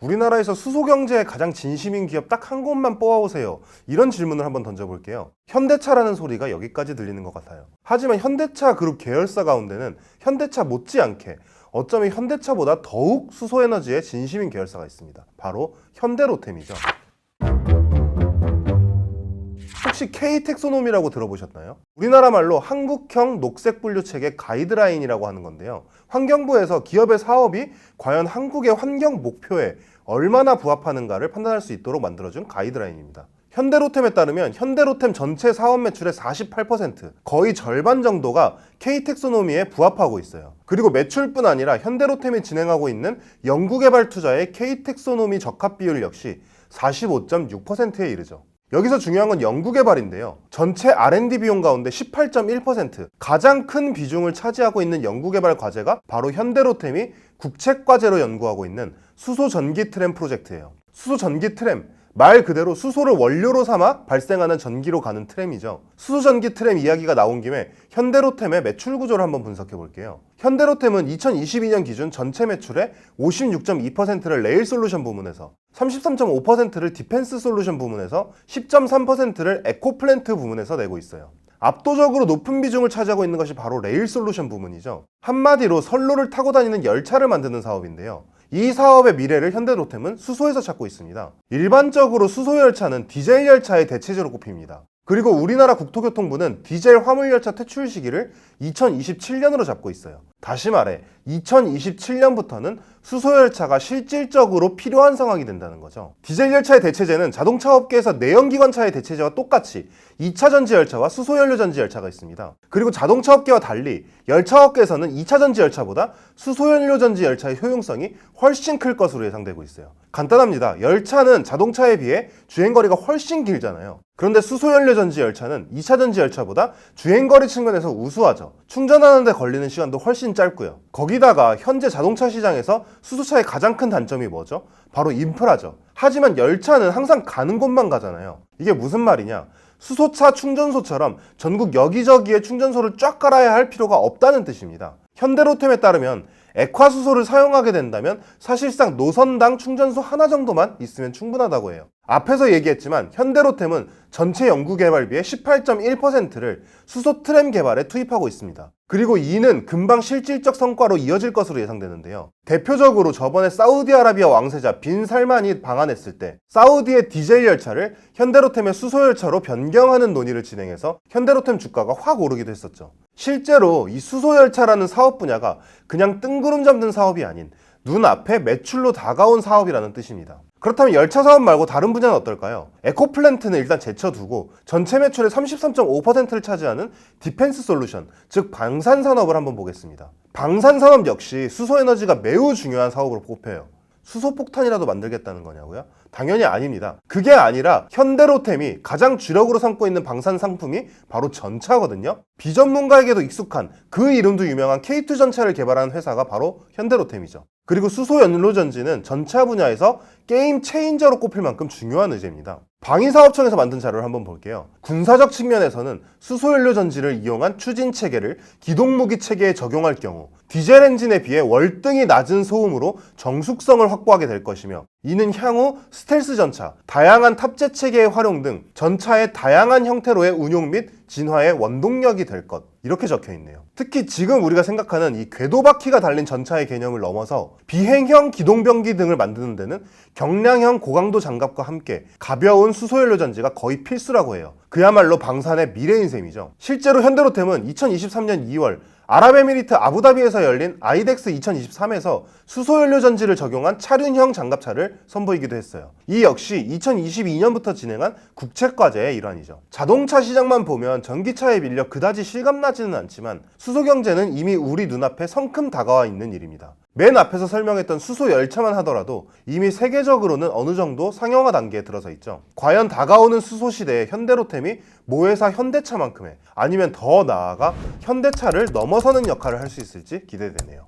우리나라에서 수소경제에 가장 진심인 기업 딱 한 곳만 뽑아오세요. 이런 질문을 한번 던져볼게요. 현대차라는 소리가 여기까지 들리는 것 같아요. 하지만 현대차 그룹 계열사 가운데는 현대차 못지않게 어쩌면 현대차보다 더욱 수소에너지에 진심인 계열사가 있습니다. 바로 현대로템이죠. 혹시 K텍소놈이라고 들어보셨나요? 우리나라 말로 한국형 녹색분류체계 가이드라인이라고 하는 건데요. 환경부에서 기업의 사업이 과연 한국의 환경 목표에 얼마나 부합하는가를 판단할 수 있도록 만들어준 가이드라인입니다. 현대로템에 따르면 현대로템 전체 사업 매출의 48%, 거의 절반 정도가 K텍소노미에 부합하고 있어요. 그리고 매출뿐 아니라 현대로템이 진행하고 있는 연구개발 투자의 K텍소노미 적합 비율 역시 45.6%에 이르죠. 여기서 중요한 건 연구개발인데요. 전체 R&D 비용 가운데 18.1%, 가장 큰 비중을 차지하고 있는 연구개발 과제가 바로 현대로템이 국책과제로 연구하고 있는 수소전기 트램 프로젝트예요. 수소전기 트램, 말 그대로 수소를 원료로 삼아 발생하는 전기로 가는 트램이죠. 수소전기 트램 이야기가 나온 김에 현대로템의 매출 구조를 한번 분석해 볼게요. 현대로템은 2022년 기준 전체 매출의 56.2%를 레일 솔루션 부문에서, 33.5%를 디펜스 솔루션 부문에서, 10.3%를 에코플랜트 부문에서 내고 있어요. 압도적으로 높은 비중을 차지하고 있는 것이 바로 레일 솔루션 부문이죠. 한마디로 선로를 타고 다니는 열차를 만드는 사업인데요. 이 사업의 미래를 현대로템은 수소에서 찾고 있습니다. 일반적으로 수소열차는 디젤 열차의 대체제로 꼽힙니다. 그리고 우리나라 국토교통부는 디젤 화물열차 퇴출 시기를 2027년으로 잡고 있어요. 다시 말해 2027년부터는 수소열차가 실질적으로 필요한 상황이 된다는 거죠. 디젤 열차의 대체제는 자동차 업계에서 내연기관차의 대체제와 똑같이 2차 전지 열차와 수소연료 전지 열차가 있습니다. 그리고 자동차 업계와 달리 열차 업계에서는 2차 전지 열차보다 수소연료 전지 열차의 효용성이 훨씬 클 것으로 예상되고 있어요. 간단합니다. 열차는 자동차에 비해 주행거리가 훨씬 길잖아요. 그런데 수소연료 전지 열차는 2차 전지 열차보다 주행거리 측면에서 우수하죠. 충전하는 데 걸리는 시간도 훨씬 짧고요. 거기다가 현재 자동차 시장에서 수소차의 가장 큰 단점이 뭐죠? 바로 인프라죠. 하지만 열차는 항상 가는 곳만 가잖아요. 이게 무슨 말이냐? 수소차 충전소처럼 전국 여기저기에 충전소를 쫙 깔아야 할 필요가 없다는 뜻입니다. 현대로템에 따르면 액화수소를 사용하게 된다면 사실상 노선당 충전소 하나 정도만 있으면 충분하다고 해요. 앞에서 얘기했지만 현대로템은 전체 연구개발비의 18.1%를 수소 트램 개발에 투입하고 있습니다. 그리고 이는 금방 실질적 성과로 이어질 것으로 예상되는데요. 대표적으로 저번에 사우디아라비아 왕세자 빈 살만이 방한했을 때 사우디의 디젤 열차를 현대로템의 수소 열차로 변경하는 논의를 진행해서 현대로템 주가가 확 오르기도 했었죠. 실제로 이 수소 열차라는 사업 분야가 그냥 뜬구름 잡는 사업이 아닌 눈앞에 매출로 다가온 사업이라는 뜻입니다. 그렇다면 열차 사업 말고 다른 분야는 어떨까요? 에코플랜트는 일단 제쳐두고 전체 매출의 33.5%를 차지하는 디펜스 솔루션, 즉 방산산업을 한번 보겠습니다. 방산산업 역시 수소에너지가 매우 중요한 사업으로 꼽혀요. 수소폭탄이라도 만들겠다는 거냐고요? 당연히 아닙니다. 그게 아니라 현대로템이 가장 주력으로 삼고 있는 방산 상품이 바로 전차거든요. 비전문가에게도 익숙한 그 이름도 유명한 K2 전차를 개발한 회사가 바로 현대로템이죠. 그리고 수소연료전지는 전차 분야에서 게임 체인저로 꼽힐 만큼 중요한 의제입니다. 방위사업청에서 만든 자료를 한번 볼게요. 군사적 측면에서는 수소연료전지를 이용한 추진체계를 기동무기 체계에 적용할 경우 디젤 엔진에 비해 월등히 낮은 소음으로 정숙성을 확보하게 될 것이며, 이는 향후 스텔스 전차, 다양한 탑재 체계의 활용 등 전차의 다양한 형태로의 운용 및 진화의 원동력이 될 것, 이렇게 적혀 있네요. 특히 지금 우리가 생각하는 이 궤도바퀴가 달린 전차의 개념을 넘어서 비행형 기동병기 등을 만드는 데는 경량형 고강도 장갑과 함께 가벼운 수소연료 전지가 거의 필수라고 해요. 그야말로 방산의 미래인 셈이죠. 실제로 현대로템은 2023년 2월 아랍에미리트 아부다비에서 열린 아이덱스 2023에서 수소연료 전지를 적용한 차륜형 장갑차를 선보이기도 했어요. 이 역시 2022년부터 진행한 국책과제의 일환이죠. 자동차 시장만 보면 전기차에 밀려 그다지 실감나지는 않지만 수소경제는 이미 우리 눈앞에 성큼 다가와 있는 일입니다. 맨 앞에서 설명했던 수소 열차만 하더라도 이미 세계적으로는 어느 정도 상용화 단계에 들어서 있죠. 과연 다가오는 수소 시대에 현대로템이 모회사 현대차만큼의, 아니면 더 나아가 현대차를 넘어서는 역할을 할 수 있을지 기대되네요.